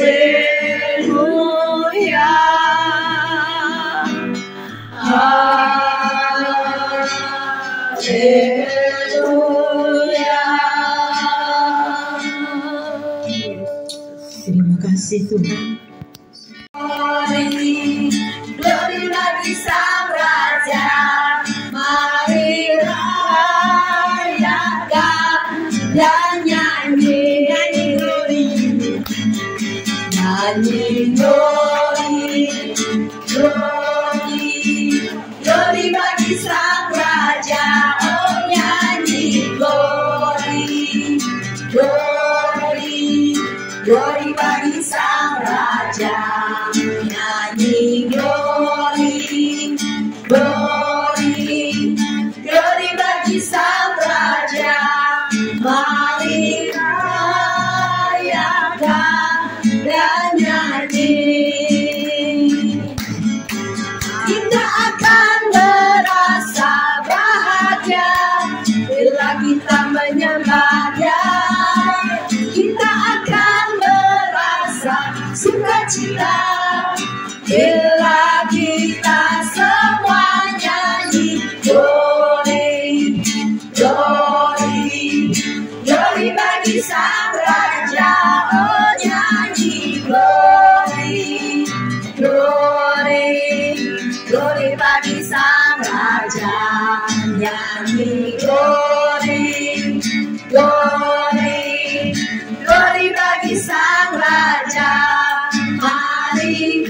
Haleluya. Haleluya. Terima kasih Tuhan. Glory bagi Sang Raja, mari rayakan dan nyanyi, glory, nyanyi glory, glory, glory bagi Sang Raja, oh nyanyi glory, glory, glory bagi Sang Raja, nyanyi glory, glory, glory bagi Sang Raja, mari rayakan dan nyanyi. Kita akan merasa bahagia bila kita menyembah Dia. Kita akan merasa sukacita bila kita semua nyanyi glory, glory, glory bagi Sang Raja, oh nyanyi glory, glory, glory bagi Sang Raja, nyanyi glory, glory, glory bagi Sang Raja, mari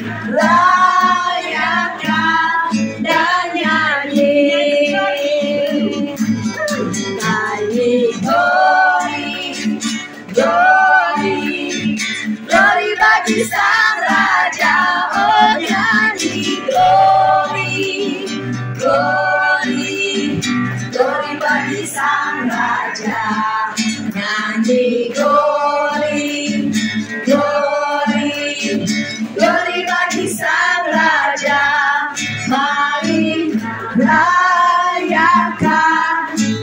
rayakan dan nyanyi, nyanyi glory, glory, glory bagi Sang Raja, oh nyanyi glory, glory, glory bagi Sang Raja, nyanyi glory, glory, glory bagi Sang Raja, mari rayakan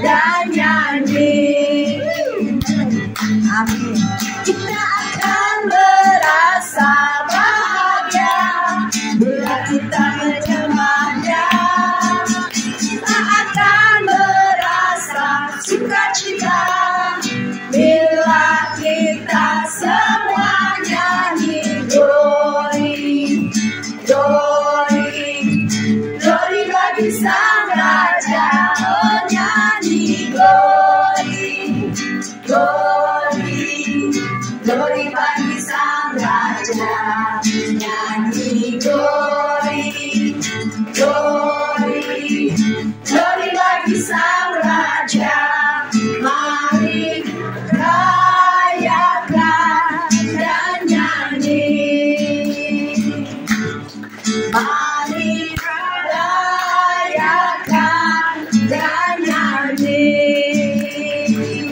dan nyanyi. Amin. Kita akan merasa bahagia bila kita menyembah Dia. Kita akan merasa sukacita bila kita semua nyanyi glory, glory, glory bagi Sang Raja, oh nyanyi glory, glory, glory bagi Sang Raja, nyanyi glory, glory, glory bagi Sang Raja, mari rayakan dan nyanyi, mari rayakan dan nyanyi.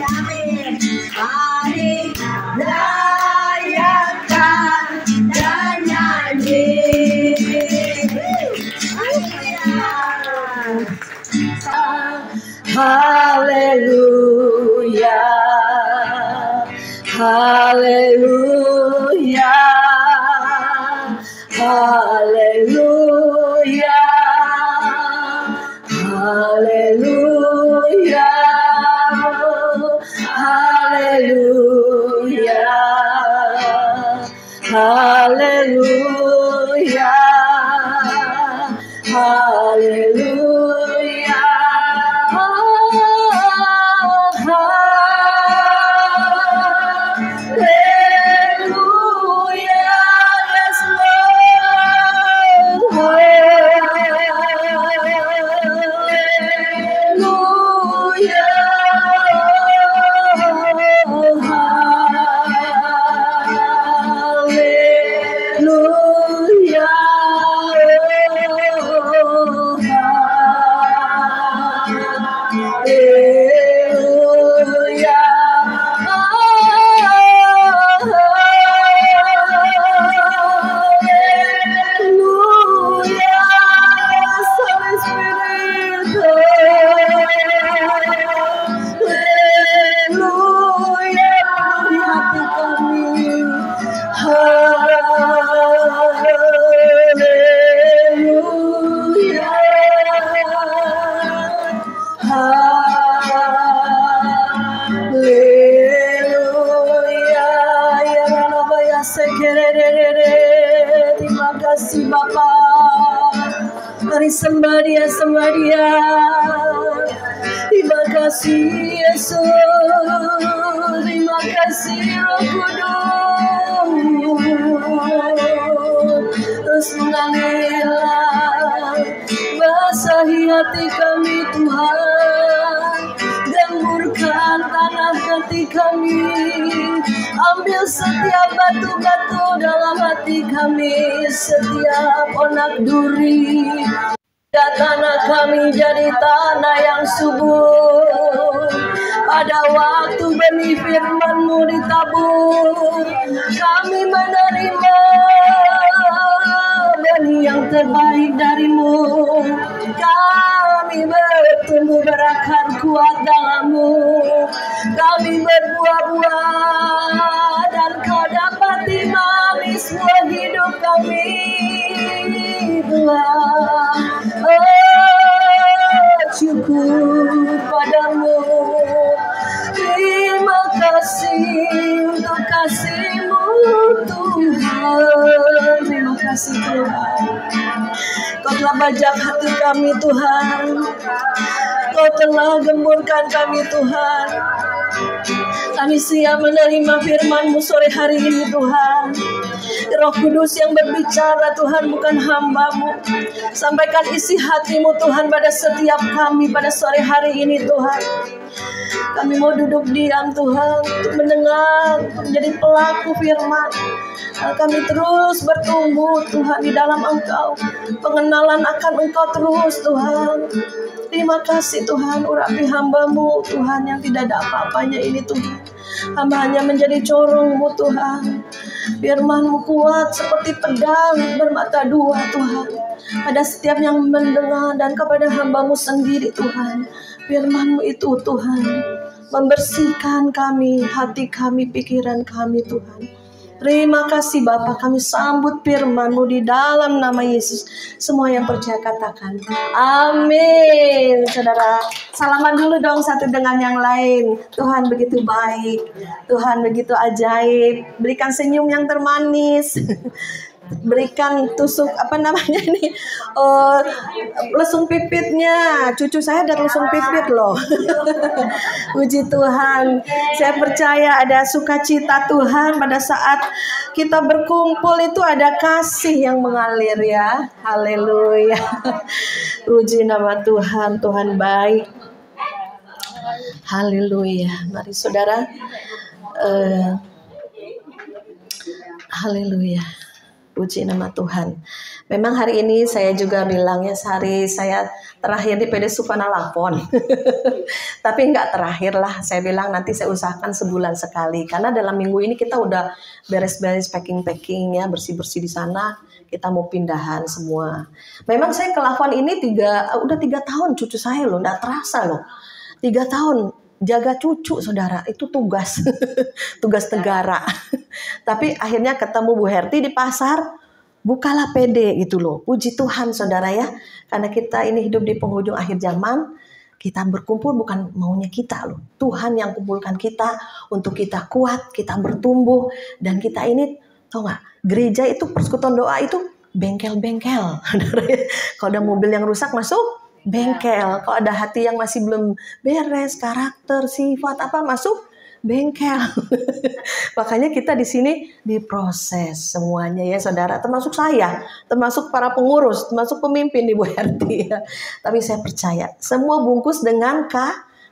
Amin. Mari rayakan dan nyanyi. Haleluya, haleluya, haleluya, haleluya, haleluya, haleluya, haleluya. Hallelujah. Terima kasih Bapa. Mari sembah Dia, sembah Dia. Terima kasih Yesus. Terima kasih Roh Kudus. Terus mengalirlah, basahi hati kami Tuhan. Gemburkan tanah hati kami. Ambil setiap batu-batu dalam hati kami, setiap onak duri. Tanah kami jadi tanah yang subur. Pada waktu benih firman-Mu ditabur, kami menerima benih yang terbaik dari-Mu. Kami bertumbuh berakar kuat dalam-Mu. Kami berbuah-buah dan Kau dapati manis buah hidup kami, Tuhan. Syukur padamu. Terima kasih untuk kasih-Mu Tuhan. Terima kasih Tuhan. Kau telah bajak hati kami Tuhan. Kau telah gemburkan kami Tuhan. Kami siap menerima firman-Mu sore hari ini Tuhan. Roh Kudus yang berbicara Tuhan, bukan hamba-Mu. Sampaikan isi hati-Mu Tuhan pada setiap kami pada sore hari ini Tuhan. Kami mau duduk diam Tuhan, untuk mendengar, untuk menjadi pelaku firman. Kami terus bertumbuh Tuhan di dalam Engkau. Pengenalan akan Engkau terus Tuhan. Terima kasih Tuhan, urapi hamba-Mu Tuhan yang tidak ada apa-apanya ini Tuhan. Hamba hanya menjadi corong-Mu Tuhan. Firman-Mu kuat seperti pedang bermata dua Tuhan. Pada setiap yang mendengar dan kepada hamba-Mu sendiri Tuhan. Firman-Mu itu Tuhan membersihkan kami, hati kami, pikiran kami Tuhan. Terima kasih Bapa, kami sambut firman-Mu di dalam nama Yesus. Semua yang percaya katakan amin. Saudara, salaman dulu dong satu dengan yang lain. Tuhan begitu baik, Tuhan begitu ajaib. Berikan senyum yang termanis. Berikan tusuk lesung pipitnya. Cucu saya ada lesung pipit loh. Puji Tuhan. Saya percaya ada sukacita Tuhan pada saat kita berkumpul itu, ada kasih yang mengalir ya. Haleluya. Puji nama Tuhan. Tuhan baik. Haleluya. Mari saudara. Haleluya. Puji nama Tuhan. Memang hari ini saya juga bilangnya hari saya terakhir di PD Supana Lapon. Tapi enggak terakhir lah. Saya bilang nanti saya usahakan sebulan sekali. Karena dalam minggu ini kita udah beres-beres packing-packing ya. Bersih-bersih di sana. Kita mau pindahan semua. Memang saya ke Lapon ini udah 3 tahun cucu saya loh. Enggak terasa loh. 3 tahun. Jaga cucu saudara, itu tugas. Tugas negara. Tapi akhirnya ketemu Bu Herti di pasar, bukalah PD gitu loh. Puji Tuhan saudara ya. Karena kita ini hidup di penghujung akhir zaman, kita berkumpul bukan maunya kita loh. Tuhan yang kumpulkan kita untuk kita kuat, kita bertumbuh. Dan kita ini, tau gak, gereja itu persekutuan doa itu bengkel-bengkel. Kalau ada mobil yang rusak masuk bengkel. Kalau ada hati yang masih belum beres, karakter, sifat apa masuk bengkel. Makanya kita di sini diproses semuanya ya saudara, termasuk saya, termasuk para pengurus, termasuk pemimpin di Bu Herti ya. Tapi saya percaya semua bungkus dengan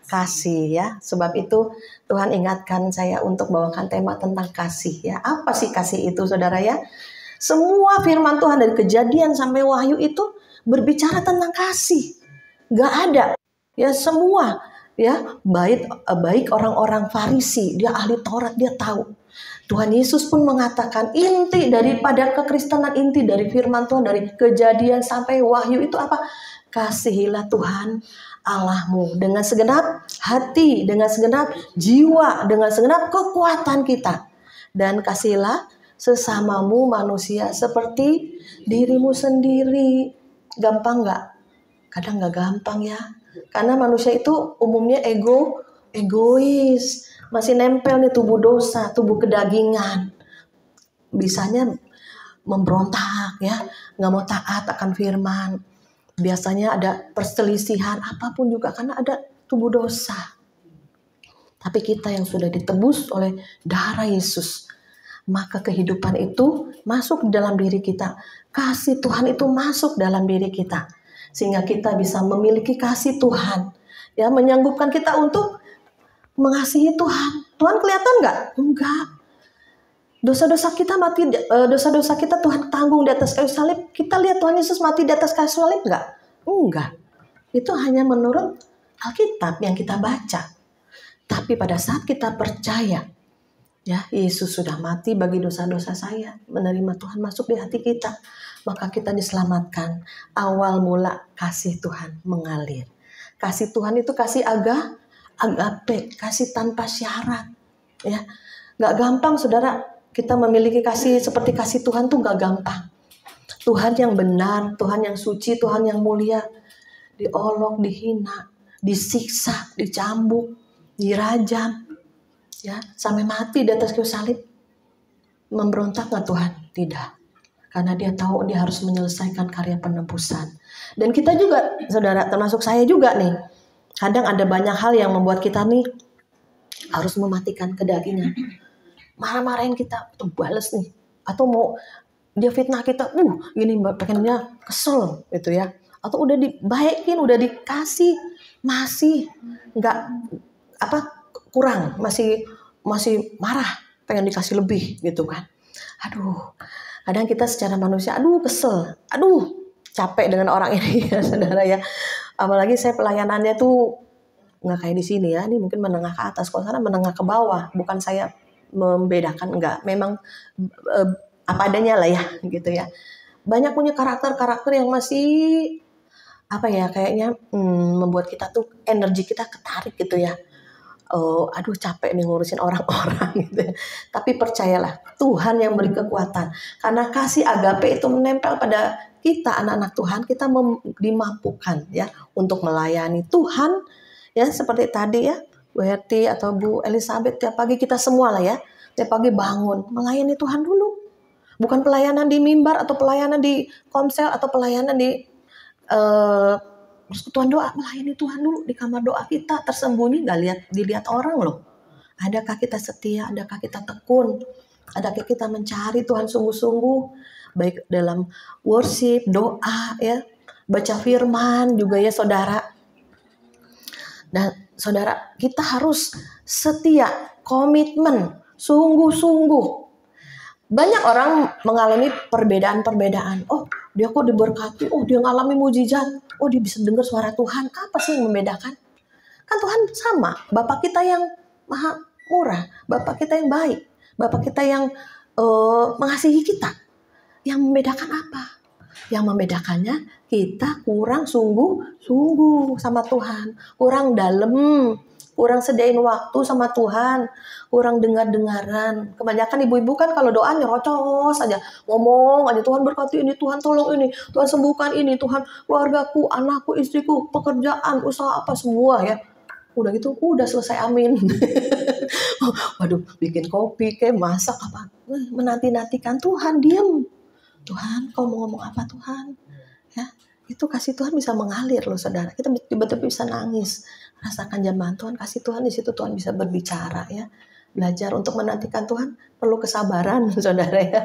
kasih ya. Sebab itu Tuhan ingatkan saya untuk bawakan tema tentang kasih ya. Apa sih kasih itu saudara ya? Semua firman Tuhan dari Kejadian sampai Wahyu itu berbicara tentang kasih. Gak ada ya, semua ya, baik orang-orang Farisi, dia ahli Taurat, dia tahu. Tuhan Yesus pun mengatakan inti daripada kekristenan, inti dari firman Tuhan dari Kejadian sampai Wahyu itu apa? Kasihilah Tuhan Allahmu dengan segenap hati, dengan segenap jiwa, dengan segenap kekuatan kita, dan kasihilah sesamamu manusia seperti dirimu sendiri. Gampang gak? Kadang gak gampang ya. Karena manusia itu umumnya egois. Masih nempel nih tubuh dosa, tubuh kedagingan. bisanya memberontak ya, nggak mau taat akan firman. Biasanya ada perselisihan apapun juga karena ada tubuh dosa. Tapi kita yang sudah ditebus oleh darah Yesus, maka kehidupan itu masuk dalam diri kita. Kasih Tuhan itu masuk dalam diri kita. Sehingga kita bisa memiliki kasih Tuhan. Ya, menyanggupkan kita untuk mengasihi Tuhan. Tuhan kelihatan nggak? Enggak. Dosa-dosa kita dosa-dosa kita Tuhan tanggung di atas kayu salib. Kita lihat Tuhan Yesus mati di atas kayu salib nggak? Enggak. Itu hanya menurut Alkitab yang kita baca. Tapi pada saat kita percaya, ya Yesus sudah mati bagi dosa-dosa saya, menerima Tuhan masuk di hati kita, maka kita diselamatkan. Awal mula kasih Tuhan mengalir. Kasih Tuhan itu kasih agape, kasih tanpa syarat. Ya, nggak gampang saudara. Kita memiliki kasih seperti kasih Tuhan tuh gak gampang. Tuhan yang benar, Tuhan yang suci, Tuhan yang mulia, diolok, dihina, disiksa, dicambuk, dirajam, ya sampai mati di atas kayu salib. Memberontak gak Tuhan? Tidak. Karena dia tahu dia harus menyelesaikan karya penebusan. Dan kita juga, saudara, termasuk saya juga nih, kadang ada banyak hal yang membuat kita nih harus mematikan kedagingan. Marah-marahin kita, tuh bales nih, atau mau dia fitnah kita, gini pengennya kesel gitu ya, atau udah dibaikin, udah dikasih, masih nggak kurang, masih marah, pengen dikasih lebih gitu kan. Aduh, kadang kita secara manusia, kesel, capek dengan orang ini ya saudara ya. Apalagi saya pelayanannya tuh nggak kayak di sini ya, ini mungkin menengah ke atas, kalau sana menengah ke bawah, bukan saya membedakan, enggak, memang apa adanya lah ya gitu ya. Banyak punya karakter-karakter yang masih kayaknya membuat kita tuh energi kita ketarik gitu ya. Capek nih ngurusin orang-orang gitu ya. Tapi percayalah, Tuhan yang beri kekuatan. Karena kasih agape itu menempel pada kita, anak-anak Tuhan, kita dimampukan ya untuk melayani Tuhan ya, seperti tadi ya Bu Herti atau Bu Elizabeth, tiap pagi kita semua lah ya, tiap pagi bangun melayani Tuhan dulu. Bukan pelayanan di mimbar atau pelayanan di komsel atau pelayanan di persekutuan doa, melayani Tuhan dulu di kamar doa kita, tersembunyi, nggak dilihat orang loh. Adakah kita setia, adakah kita tekun, adakah kita mencari Tuhan sungguh-sungguh, baik dalam worship, doa ya, baca firman juga ya saudara. Dan saudara, kita harus setia, komitmen, sungguh-sungguh. Banyak orang mengalami perbedaan-perbedaan. Dia kok diberkati, dia ngalami mujizat, dia bisa dengar suara Tuhan. Apa sih yang membedakan? Kan Tuhan sama, Bapa kita yang maha murah, Bapa kita yang baik, Bapa kita yang mengasihi kita. Yang membedakan apa? Yang membedakannya kita kurang sungguh-sungguh sama Tuhan, kurang dalam, kurang sediain waktu sama Tuhan, kurang dengar-dengaran. Kebanyakan ibu-ibu kan kalau doa nyerocos aja, ngomong aja, Tuhan berkati ini, Tuhan tolong ini, Tuhan sembuhkan ini, Tuhan keluargaku, anakku, istriku, pekerjaan, usaha apa semua ya. Udah gitu, udah selesai, amin. Waduh, bikin kopi, kayak masak apa, menanti-nantikan Tuhan, diam. Tuhan, kau mau ngomong apa Tuhan? Ya, itu kasih Tuhan bisa mengalir loh saudara. Kita tiba-tiba bisa nangis, rasakan jambahan Tuhan, kasih Tuhan di situ Tuhan bisa berbicara ya. Belajar untuk menantikan Tuhan perlu kesabaran saudara ya.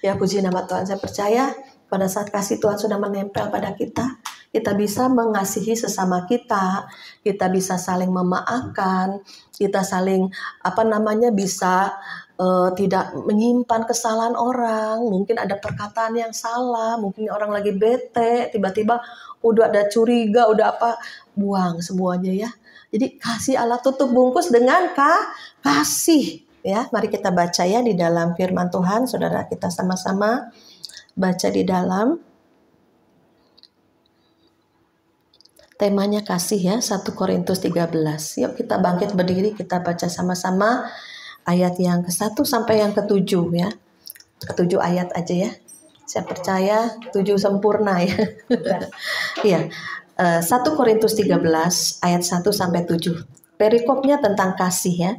Ya puji nama Tuhan, saya percaya pada saat kasih Tuhan sudah menempel pada kita, kita bisa mengasihi sesama kita bisa saling memaafkan, kita saling bisa tidak menyimpan kesalahan orang. Mungkin ada perkataan yang salah, mungkin orang lagi bete, tiba-tiba udah ada curiga, buang semuanya ya. Jadi kasih Allah tutup bungkus dengan kasih ya. Mari kita baca ya di dalam firman Tuhan, saudara, kita sama-sama baca di dalam temanya kasih ya, 1 Korintus 13. Yuk kita bangkit berdiri, kita baca sama-sama ayat yang ke-1 sampai yang ke-7 ya. Ke-7 ayat aja ya. Saya percaya 7 sempurna ya. Iya. 1 Korintus 13 ayat 1 sampai 7. Perikopnya tentang kasih ya.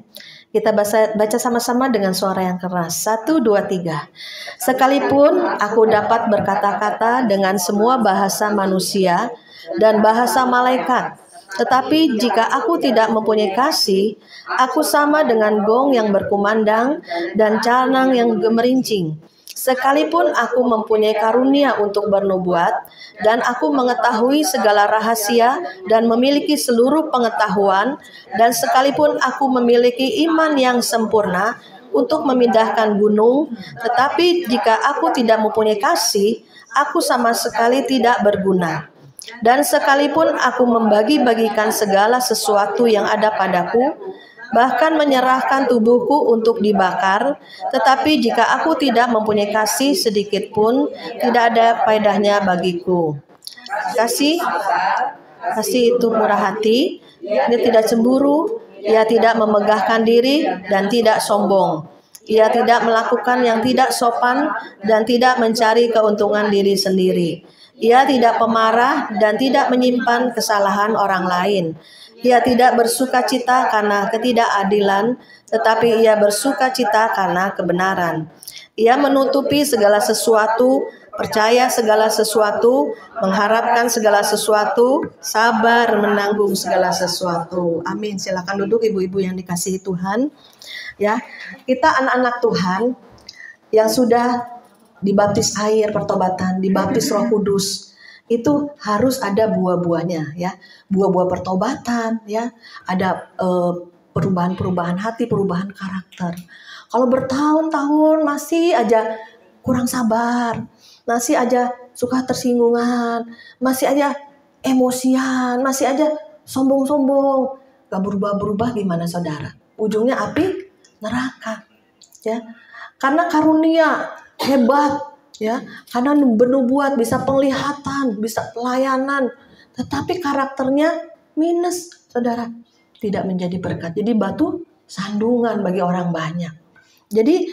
Kita baca sama-sama dengan suara yang keras. 1, 2, 3. Sekalipun aku dapat berkata-kata dengan semua bahasa manusia dan bahasa malaikat, tetapi jika aku tidak mempunyai kasih, aku sama dengan gong yang berkumandang dan canang yang gemerincing. Sekalipun aku mempunyai karunia untuk bernubuat, dan aku mengetahui segala rahasia dan memiliki seluruh pengetahuan, dan sekalipun aku memiliki iman yang sempurna untuk memindahkan gunung, tetapi jika aku tidak mempunyai kasih, aku sama sekali tidak berguna. Dan sekalipun aku membagi-bagikan segala sesuatu yang ada padaku, bahkan menyerahkan tubuhku untuk dibakar, tetapi jika aku tidak mempunyai kasih sedikit pun, tidak ada faedahnya bagiku. Kasih itu murah hati, ia tidak cemburu, ia tidak memegahkan diri dan tidak sombong. Ia tidak melakukan yang tidak sopan dan tidak mencari keuntungan diri sendiri. Ia tidak pemarah dan tidak menyimpan kesalahan orang lain. Ia tidak bersukacita karena ketidakadilan, tetapi ia bersukacita karena kebenaran. Ia menutupi segala sesuatu, percaya segala sesuatu, mengharapkan segala sesuatu, sabar menanggung segala sesuatu. Amin. Silakan duduk ibu-ibu yang dikasihi Tuhan. Ya, kita anak-anak Tuhan yang sudah dibaptis air pertobatan, dibaptis Roh Kudus. Itu harus ada buah-buahnya ya, buah-buah pertobatan ya, ada perubahan-perubahan hati, perubahan karakter. Kalau bertahun-tahun masih aja kurang sabar, masih aja suka tersinggungan, masih aja emosian, masih aja sombong-sombong, gak berubah-berubah, gimana saudara? Ujungnya api neraka ya, karena karunia hebat ya, karena bernubuat, bisa penglihatan, bisa pelayanan, tetapi karakternya minus, saudara, tidak menjadi berkat. Jadi batu sandungan bagi orang banyak. Jadi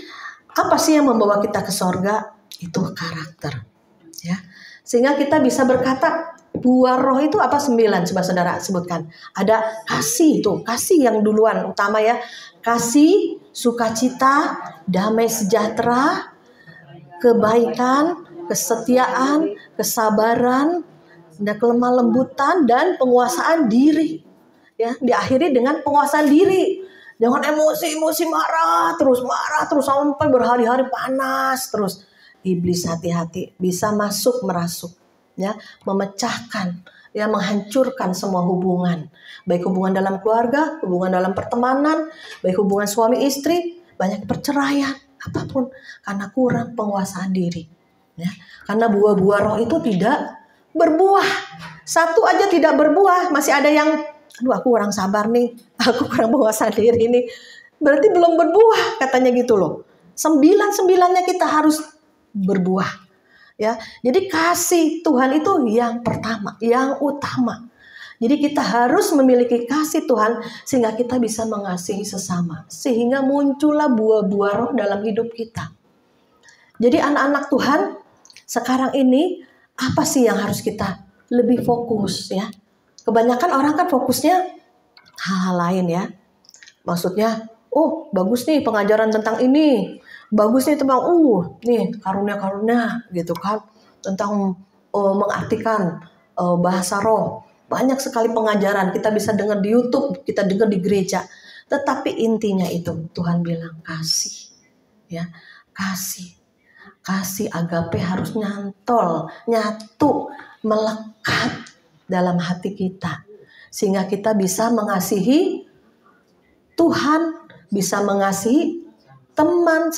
apa sih yang membawa kita ke sorga? Itu karakter ya, sehingga kita bisa berkata buah roh itu apa? 9, coba saudara sebutkan. Ada kasih, itu kasih yang duluan utama ya, kasih, sukacita, damai sejahtera, kebaikan, kesetiaan, kesabaran, dan kelemah lembutan, dan penguasaan diri. Ya, diakhiri dengan penguasaan diri. Jangan emosi marah terus sampai berhari-hari panas terus. Iblis hati-hati, bisa masuk merasuk, ya, memecahkan, ya, menghancurkan semua hubungan, baik hubungan dalam keluarga, hubungan dalam pertemanan, baik hubungan suami istri, banyak perceraian. Apapun karena kurang penguasaan diri ya, karena buah-buah roh itu tidak berbuah. Satu aja tidak berbuah, masih ada yang aduh aku kurang sabar nih, aku kurang penguasaan diri nih, berarti belum berbuah katanya gitu loh. 9-9-nya kita harus berbuah ya. Jadi kasih Tuhan itu yang pertama, yang utama. Jadi kita harus memiliki kasih Tuhan sehingga kita bisa mengasihi sesama. Sehingga muncullah buah-buah roh dalam hidup kita. Jadi anak-anak Tuhan sekarang ini apa sih yang harus kita lebih fokus ya? Kebanyakan orang kan fokusnya hal-hal lain ya. Maksudnya, oh bagus nih pengajaran tentang ini. Bagus nih tentang nih karunia-karunia gitu kan. Tentang mengartikan bahasa roh. Banyak sekali pengajaran kita bisa dengar di YouTube, kita dengar di gereja. Tetapi intinya itu Tuhan bilang kasih, ya, kasih agape harus nyatu, melekat dalam hati kita, sehingga kita bisa mengasihi Tuhan, bisa mengasihi teman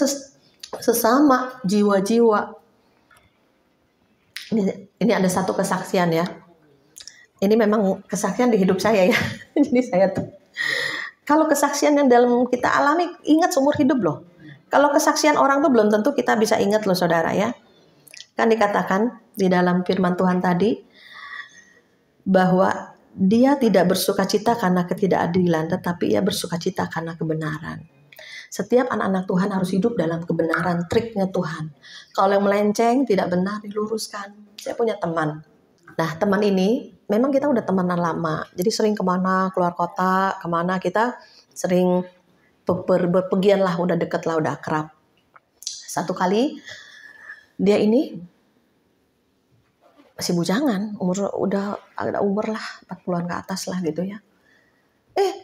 sesama, jiwa-jiwa. Ini ada satu kesaksian ya. Ini memang kesaksian di hidup saya ya. Jadi saya tuh, kalau kesaksian yang dalam kita alami, ingat seumur hidup loh. Kalau kesaksian orang tuh belum tentu kita bisa ingat loh saudara ya. Kan dikatakan di dalam firman Tuhan tadi, bahwa dia tidak bersukacita karena ketidakadilan, tetapi ia bersukacita karena kebenaran. Setiap anak-anak Tuhan harus hidup dalam kebenaran, triknya Tuhan. Kalau yang melenceng, tidak benar, diluruskan. Saya punya teman. Nah teman ini, memang kita udah temenan lama, jadi sering kemana, keluar kota, kemana kita sering berpergian lah, udah deket lah, udah akrab. Satu kali dia ini masih bujangan, udah ada umur lah 40-an ke atas lah gitu ya.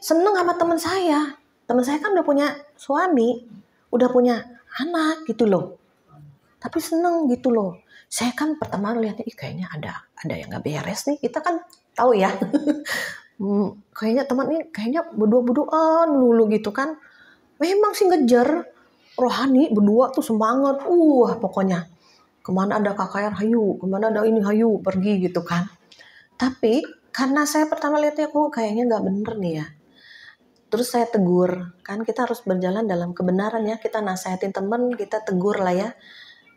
Seneng sama teman saya. Teman saya kan udah punya suami, udah punya anak gitu loh. Tapi seneng gitu loh. Saya kan pertama lihatnya, kayaknya ada yang nggak beres nih. Kita kan tahu ya. Kayaknya teman ini kayaknya berdua-berduaan dulu gitu kan. Memang sih ngejar rohani berdua tuh semangat. Pokoknya kemana ada KKR hayu, kemana ada ini hayu, pergi gitu kan. Tapi karena saya pertama lihatnya kok kayaknya nggak bener nih ya. Terus saya tegur, kan kita harus berjalan dalam kebenaran ya. Kita nasihatin teman, kita tegur lah ya.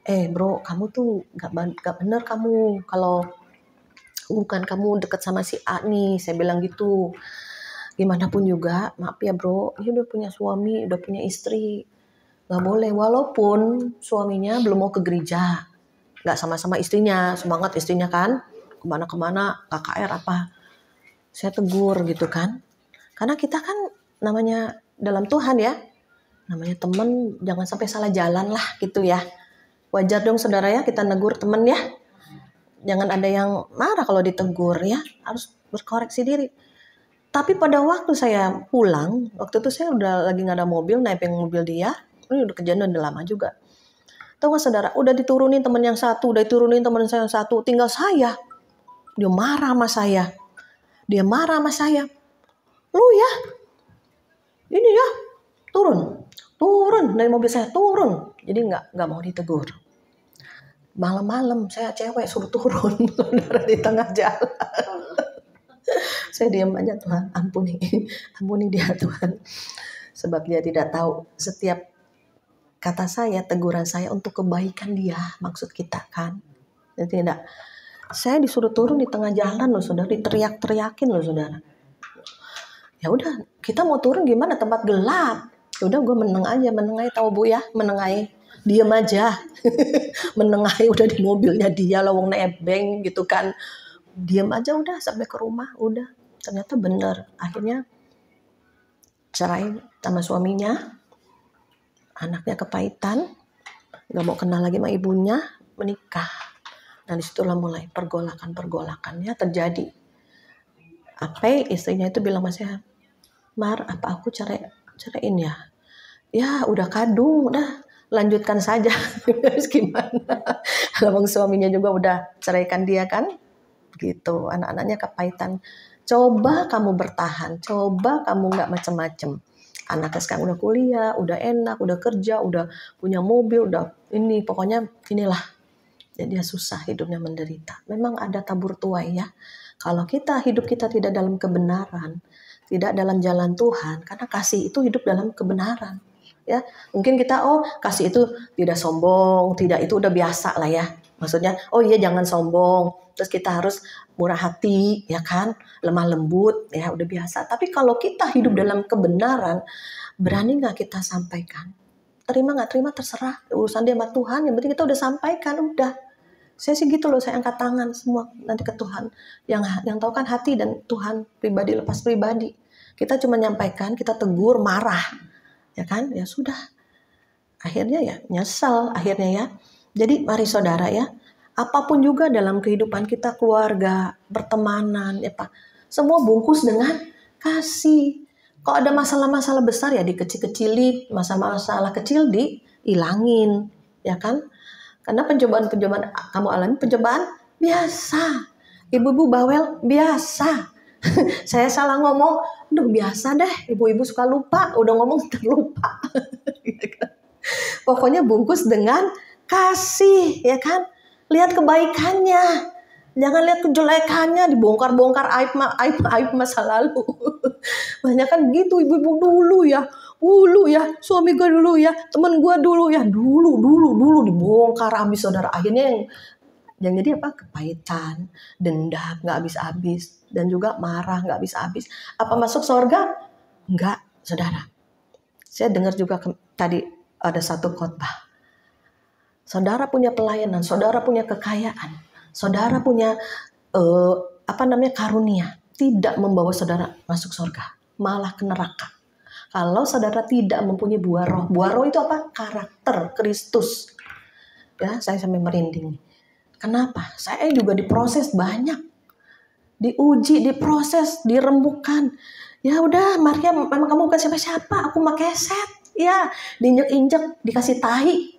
Bro, kamu tuh nggak bener kamu kalau bukan kamu deket sama si A nih, saya bilang gitu. Gimana pun juga, maaf ya bro, dia udah punya suami, udah punya istri. Nggak boleh, walaupun suaminya belum mau ke gereja. Nggak sama-sama istrinya, semangat istrinya kan. Kemana-kemana, KKR apa. Saya tegur gitu kan. Karena kita kan namanya dalam Tuhan ya. Namanya teman, jangan sampai salah jalan lah gitu ya. Wajar dong saudara ya, kita negur teman ya. Jangan ada yang marah kalau ditegur ya. Harus berkoreksi diri. Tapi pada waktu saya pulang, waktu itu saya udah lagi nggak ada mobil, naik mobil dia. Ini udah kejadian udah lama juga. Tahu gak saudara, udah diturunin teman yang satu, udah diturunin teman saya yang satu, tinggal saya. Dia marah sama saya. Lu ya, ini ya, turun dari mobil saya, turun. Jadi nggak mau ditegur. Malam-malam saya cewek suruh turun, saudara di tengah jalan. Saya diam aja, Tuhan, ampuni dia Tuhan. Sebab dia tidak tahu setiap kata saya, teguran saya untuk kebaikan dia, maksud kita kan. Jadi tidak. Saya disuruh turun di tengah jalan loh saudara, diteriak-teriakin loh saudara. Ya udah, kita mau turun gimana, tempat gelap. Ya udah gue menengai tahu Bu ya, menengai. Diam aja. Menengai udah di mobilnya dia, lawang nebeng gitu kan. Diam aja udah sampai ke rumah, udah. Ternyata benar. Akhirnya cerai sama suaminya. Anaknya kepahitan, gak mau kenal lagi sama ibunya, menikah. Nah disitulah mulai pergolakannya terjadi. Istrinya itu bilang sama saya, Mar, apa aku ceraiin ya? Ya udah kadung, udah lanjutkan saja. Terus gimana? Abang suaminya juga udah ceraikan dia kan? Gitu, anak-anaknya kepahitan. Coba kamu bertahan, coba kamu gak macem-macem. Anaknya sekarang udah kuliah, udah enak, udah kerja, udah punya mobil, udah ini, pokoknya inilah. Jadi dia susah hidupnya menderita. Memang ada tabur tuai ya. Kalau hidup kita tidak dalam kebenaran, tidak dalam jalan Tuhan, karena kasih itu hidup dalam kebenaran. Ya, mungkin kita kasih itu tidak sombong, tidak, itu udah biasa lah ya. Maksudnya, jangan sombong. Terus kita harus murah hati, ya kan, lemah lembut, ya udah biasa. Tapi kalau kita hidup dalam kebenaran, berani nggak kita sampaikan? Terima nggak terima terserah, urusan dia sama Tuhan. Yang penting kita udah sampaikan, udah. Saya sih gitu loh, saya angkat tangan semua nanti ke Tuhan. Yang tahu kan hati dan Tuhan, pribadi lepas pribadi. Kita cuma nyampaikan, kita tegur, marah, ya kan, ya sudah. Akhirnya ya nyesel, akhirnya ya. Jadi mari saudara ya. Apapun juga dalam kehidupan kita, keluarga, pertemanan, ya Pak, semua bungkus dengan kasih. Kalau ada masalah-masalah besar ya dikecil-kecilin, masalah-masalah kecil dihilangin, ya kan? Karena pencobaan-pencobaan kamu alami, pencobaan biasa. Ibu-ibu bawel biasa. Saya salah ngomong, biasa deh. Ibu-ibu suka lupa, udah ngomong terlupa. Pokoknya bungkus dengan kasih, ya kan? Lihat kebaikannya, jangan lihat kejelekannya, dibongkar-bongkar aib masa lalu. Banyak kan gitu ibu-ibu dulu ya, suami gue dulu ya, teman gue dulu ya, dulu dibongkar habis saudara. Akhirnya yang jadi apa? Kepahitan, dendam nggak habis-habis, dan juga marah nggak habis-habis. Apa masuk surga? Enggak, saudara. Saya dengar juga tadi ada satu khotbah. Saudara punya pelayanan, saudara punya kekayaan, saudara punya karunia, tidak membawa saudara masuk surga, malah ke neraka. Kalau saudara tidak mempunyai buah roh itu apa? Karakter Kristus. Ya, saya sampai merinding. Kenapa? Saya juga diproses banyak. Diuji, diproses, dirembukan. Ya udah, Maria, memang kamu bukan siapa-siapa. Aku mah keset. Ya, diinjek-injek, dikasih tahi.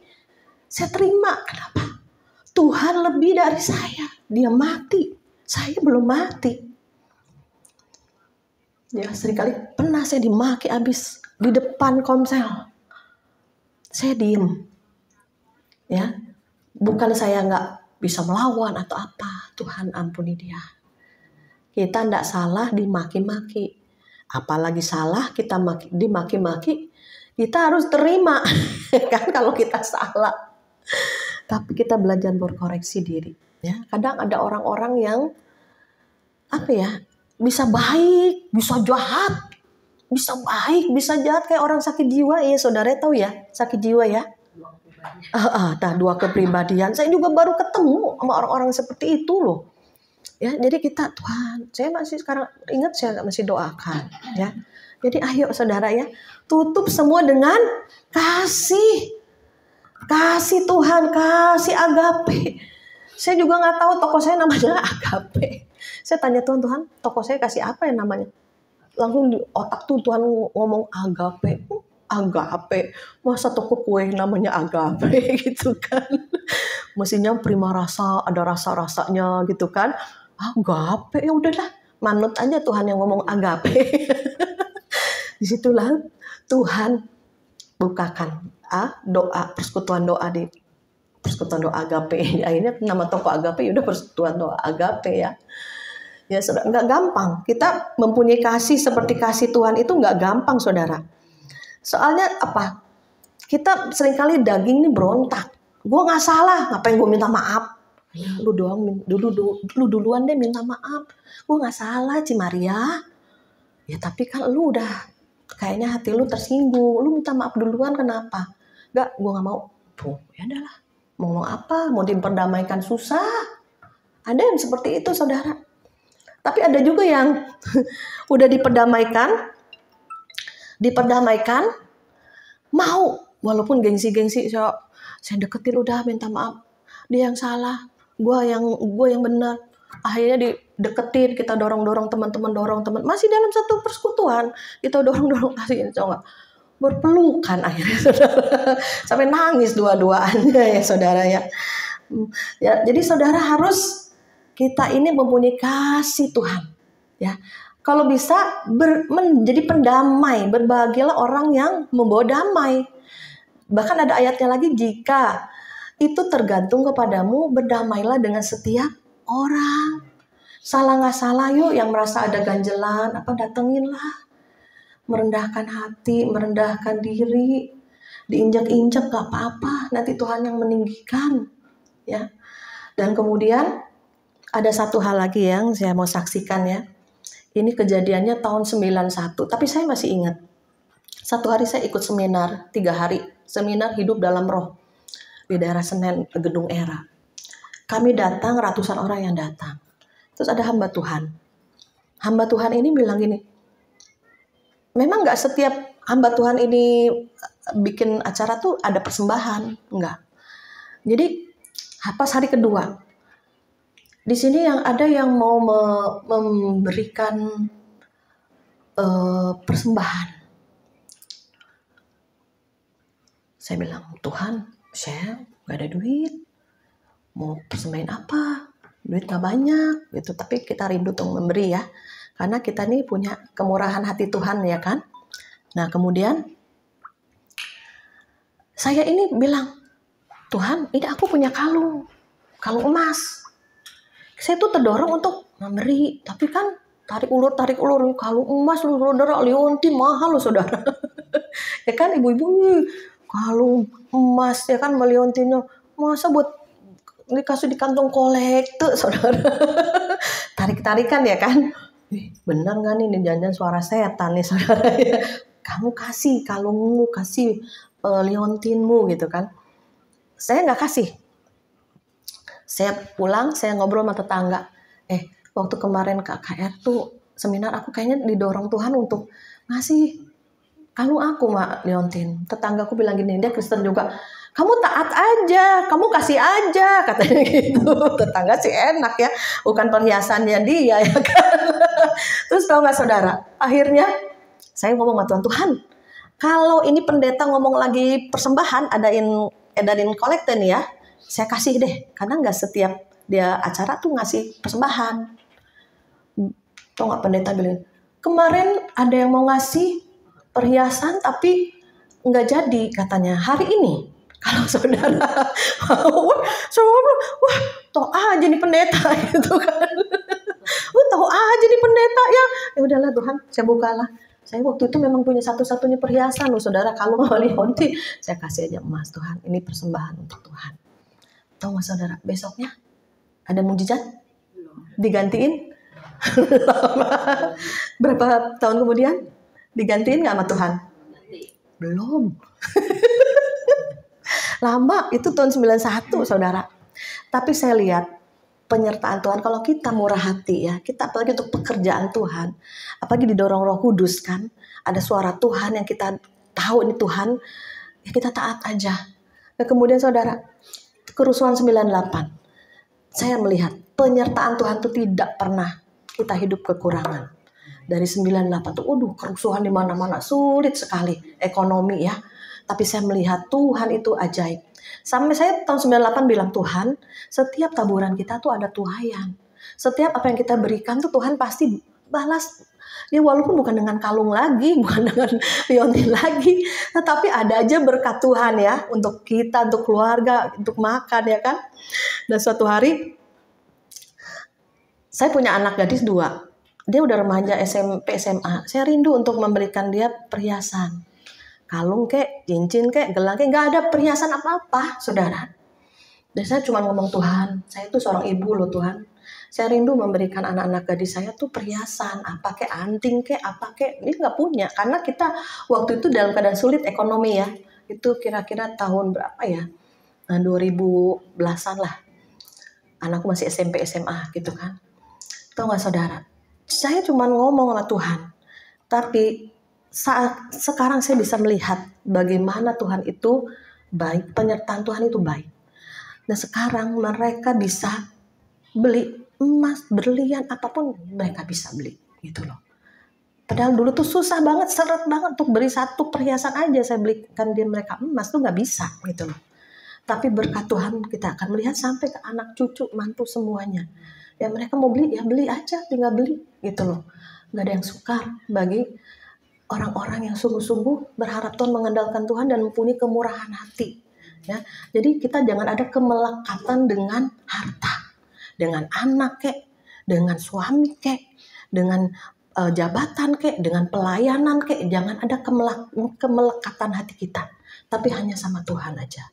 Saya terima. Kenapa? Tuhan lebih dari saya. Dia mati. Saya belum mati. Ya, seringkali pernah saya dimaki habis di depan komsel. Saya diem. Ya, bukan saya nggak bisa melawan atau apa. Tuhan ampuni dia. Kita nggak salah dimaki-maki. Apalagi salah kita dimaki-maki. Kita harus terima. Kan kalau kita salah. Tapi kita belajar berkoreksi diri. Ya, kadang ada orang-orang yang apa ya, bisa baik, bisa jahat, bisa baik, bisa jahat kayak orang sakit jiwa. Ya, saudara tahu ya, sakit jiwa ya. Dua kepribadian. Saya juga baru ketemu sama orang-orang seperti itu loh. Ya, jadi kita, Tuhan, saya masih sekarang ingat, saya masih doakan. Ya, jadi ayo saudara ya, tutup semua dengan kasih. Kasih Tuhan, kasih agape. Saya juga nggak tahu toko saya namanya agape. Saya tanya Tuhan, toko saya kasih apa ya namanya? Langsung di otak tuh Tuhan ngomong agape. Agape, masa toko kue namanya agape gitu kan? Mestinya prima rasa, ada rasa-rasanya gitu kan? Agape, ya udahlah, manut aja Tuhan yang ngomong agape. Disitulah Tuhan bukakan doa, persekutuan doa di persekutuan doa agape. Akhirnya nama toko agape udah persekutuan doa agape ya. Ya saudara, nggak gampang. Kita mempunyai kasih seperti kasih Tuhan itu nggak gampang saudara. Soalnya apa? Kita seringkali daging ini berontak. Gue nggak salah, ngapain gue minta maaf? Ya, lu duluan deh minta maaf. Gue nggak salah, Ci Maria. Ya tapi kan lu udah kayaknya hati lu tersinggung. Lu minta maaf duluan kenapa? Nggak, gue nggak mau. Tuh, ya udahlah. Mau ngomong apa? Mau diperdamaikan susah. Ada yang seperti itu saudara. Tapi ada juga yang udah diperdamaikan, mau walaupun gengsi saya deketin udah minta maaf, dia yang salah, gue yang benar. Akhirnya dideketin, kita dorong teman-teman, masih dalam satu persekutuan kita dorong akhirnya coba berpelukan akhirnya saudara, sampai nangis dua-duanya ya saudara ya. Ya, jadi saudara harus, kita ini mempunyai kasih Tuhan ya. Kalau bisa menjadi pendamai, berbahagialah orang yang membawa damai. Bahkan ada ayatnya lagi, jika itu tergantung kepadamu, berdamailah dengan setiap orang. Salah nggak salah yuk, yang merasa ada ganjelan, datenginlah. Merendahkan hati, merendahkan diri, diinjak-injak nggak apa-apa, nanti Tuhan yang meninggikan. Ya. Dan kemudian ada satu hal lagi yang saya mau saksikan ya. Ini kejadiannya tahun 91, tapi saya masih ingat. Satu hari saya ikut seminar, 3 hari. Seminar hidup dalam roh. Di daerah Senen, Gedung Era. Kami datang, ratusan orang yang datang. Terus ada hamba Tuhan. Hamba Tuhan ini bilang gini, memang gak setiap hamba Tuhan ini bikin acara tuh ada persembahan. Enggak. Jadi, pas hari kedua, di sini yang ada yang mau memberikan persembahan. Saya bilang, Tuhan, saya gak ada duit. Mau persembahin apa? Duit gak banyak gitu. Tapi kita rindu untuk memberi ya. Karena kita nih punya kemurahan hati Tuhan ya kan. Nah kemudian saya ini bilang, Tuhan, ini aku punya kalung emas. Saya tuh terdorong untuk memberi, tapi kan tarik ulur kalung emas lu saudara, liontin mahal lu saudara. Ya kan ibu-ibu, kalung emas ya kan, meliontinnya masa buat dikasih di kantong kolekte saudara. Tarik-tarikan ya kan. Bener nggak nih jangan suara setan nih saudara ya. Kamu kasih kalungmu, kasih liontinmu gitu kan. Saya nggak kasih. Saya pulang, saya ngobrol sama tetangga. Waktu kemarin KKR tuh seminar, aku kayaknya didorong Tuhan untuk ngasih Kalau aku Mak Leontin, tetanggaku bilang gini, dia Kristen juga, kamu taat aja, kamu kasih aja, katanya gitu. Tetangga sih enak ya, bukan perhiasannya dia ya kan. Terus tahu nggak saudara, akhirnya saya ngomong sama Tuhan, Tuhan, kalau ini pendeta ngomong lagi persembahan, edarin kolekte nih ya, saya kasih deh, karena nggak setiap dia acara tuh ngasih persembahan. Tahu nggak pendeta bilang, kemarin ada yang mau ngasih perhiasan tapi nggak jadi katanya hari ini. Kalau saudara, wah, toh aja nih pendeta gitu kan. Tahu aja nih pendeta ya. Ya udahlah Tuhan, saya bukalah. Saya waktu itu memang punya satu-satunya perhiasan loh saudara, kalau mau Leonti, saya kasih aja emas Tuhan. Ini persembahan untuk Tuhan. Tahu nggak saudara, besoknya ada mujizat digantiin. Berapa tahun kemudian digantiin nggak sama Tuhan? Belum. Lama, itu tahun 91 saudara. Tapi saya lihat penyertaan Tuhan, kalau kita murah hati ya, kita apalagi untuk pekerjaan Tuhan, apalagi didorong Roh Kudus kan, ada suara Tuhan yang kita tahu ini Tuhan, ya kita taat aja. Nah, kemudian saudara, kerusuhan 98, saya melihat penyertaan Tuhan itu tidak pernah kita hidup kekurangan. Dari 98 tuh, kerusuhan di mana-mana, sulit sekali ekonomi ya. Tapi saya melihat Tuhan itu ajaib. Sampai saya tahun 98 bilang, Tuhan, setiap taburan kita tuh ada tuhayan. Setiap apa yang kita berikan tuh Tuhan pasti balas. Ya walaupun bukan dengan kalung lagi, bukan dengan liontin lagi, tetapi ada aja berkat Tuhan ya, untuk kita, untuk keluarga, untuk makan ya kan. Dan suatu hari, saya punya anak gadis 2. Dia udah remaja SMP, SMA. Saya rindu untuk memberikan dia perhiasan. Kalung kek, cincin kek, gelang kek, nggak ada perhiasan apa-apa, saudara. Dan saya cuma ngomong, Tuhan, saya itu seorang ibu loh Tuhan. Saya rindu memberikan anak-anak gadis saya tuh perhiasan, apa kek, anting kek, apa kek. Ini nggak punya, karena kita waktu itu dalam keadaan sulit ekonomi ya. Itu kira-kira tahun berapa ya? 2010-an lah. Anakku masih SMP, SMA gitu kan. Tahu nggak saudara? Saya cuma ngomong sama Tuhan, tapi sekarang saya bisa melihat bagaimana Tuhan itu baik, penyertaan Tuhan itu baik. Nah sekarang mereka bisa beli emas, berlian, apapun mereka bisa beli gitu loh. Padahal dulu tuh susah banget, seret banget untuk beli satu perhiasan aja saya belikan dia mereka emas tuh nggak bisa gitu loh. Tapi berkat Tuhan kita akan melihat sampai ke anak cucu, mantu semuanya. Ya mereka mau beli, ya beli aja, tinggal beli gitu loh. Gak ada yang sukar bagi orang-orang yang sungguh-sungguh berharap Tuhan, mengandalkan Tuhan dan mempunyai kemurahan hati. Ya, jadi kita jangan ada kemelekatan dengan harta, dengan anak kek, dengan suami kek, dengan jabatan kek, dengan pelayanan kek. Jangan ada kemelekatan hati kita, tapi hanya sama Tuhan aja.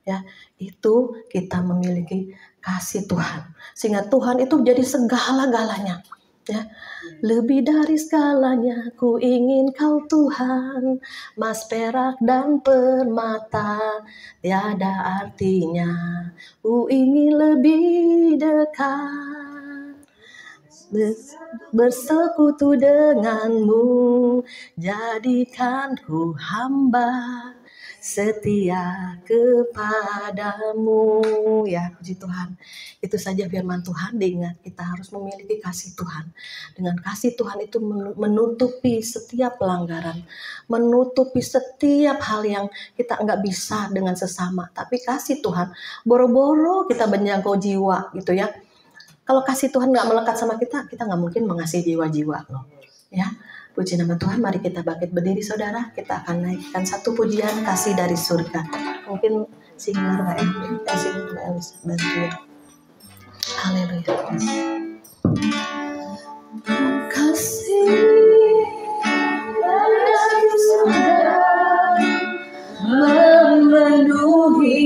Ya, itu kita memiliki kasih Tuhan, sehingga Tuhan itu jadi segala-galanya. Ya, lebih dari segalanya ku ingin kau Tuhan, emas perak dan permata tiada artinya, ku ingin lebih dekat bersekutu denganmu, jadikan ku hamba setia kepadamu. Ya puji Tuhan, itu saja firman Tuhan. Diingat, kita harus memiliki kasih Tuhan. Dengan kasih Tuhan itu menutupi setiap pelanggaran, menutupi setiap hal yang kita nggak bisa dengan sesama. Tapi kasih Tuhan, boro-boro kita menjangkau jiwa gitu ya. Kalau kasih Tuhan nggak melekat sama kita, kita nggak mungkin mengasihi jiwa-jiwa loh. Ya, puji nama Tuhan. Mari kita bangkit berdiri saudara. Kita akan naikkan satu pujian kasih dari surga. Mungkin singer Mbak Elisa, Mbak Elisa bantuin. Haleluya. Kasih dari surga memenuhi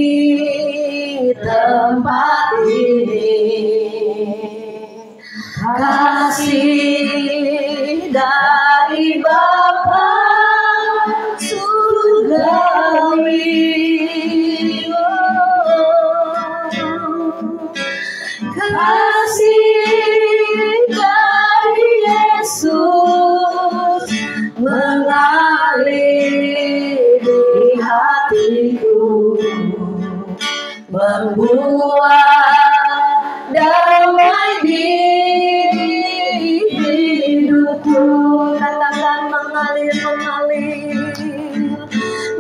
tempat ini. Kasih dari Bapa surgawi, kasih dari Yesus mengalir membuat damai di hidupku. Katakan mengalir,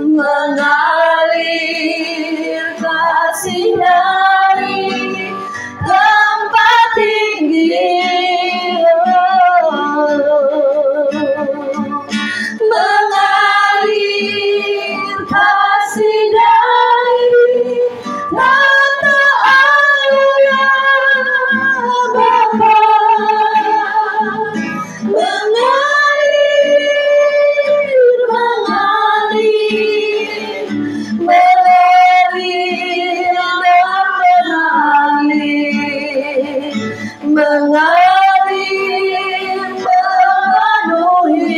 mengalir kasih dari tempat tinggi. Mengalir kasih dari mata Allah Bapa. Mengalir, mengalir mengalir memenuhi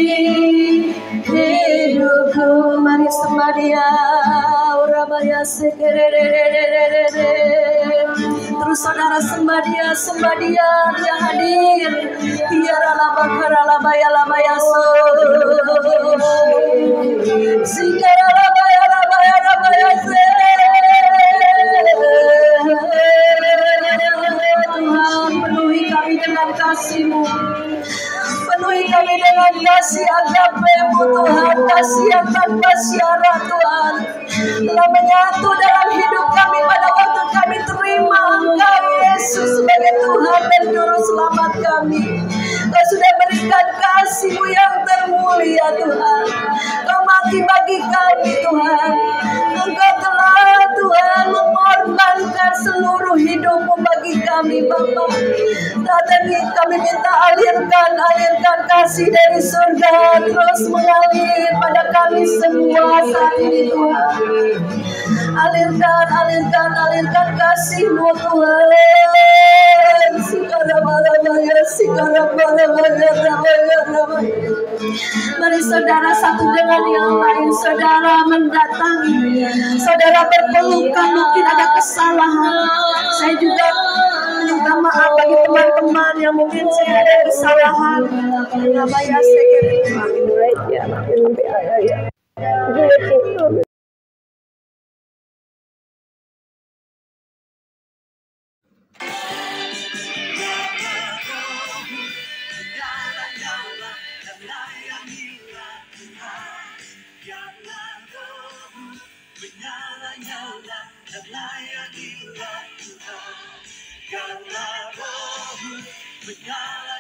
hidupku. Mari sembah Dia, Urabaya sekererererere. Terus saudara sembah Dia, Dia hadir. Biarlah bakara labaya labaya so. Singara labaya labaya labaya se. Tuhan, penuhi kami dengan kasih-Mu. Penuhi kami dengan kasih agape-Mu Tuhan, kasih yang tanpa syarat Tuhan. Telah menyatu dalam hidup kami pada waktu kami terima Engkau Yesus sebagai Tuhan dan Juru Selamat kami. Kau sudah berikan kasih-Mu yang termulia Tuhan. Kau mati bagi kami Tuhan. Engkau telah Tuhan mengorbankan seluruh hidup-Mu bagi kami Bapa. Saat ini kami minta alirkan kasih dari surga terus mengalir pada kami semua saat ini Tuhan. Alirkan kasih-Mu Tuhan. Mari saudara satu dengan yang lain, saudara mendatangi, saudara berpelukan, mungkin ada kesalahan. Saya juga minta maaf bagi teman-teman yang mungkin saya ada kesalahan. Namanya Karena Roh-Mu menyala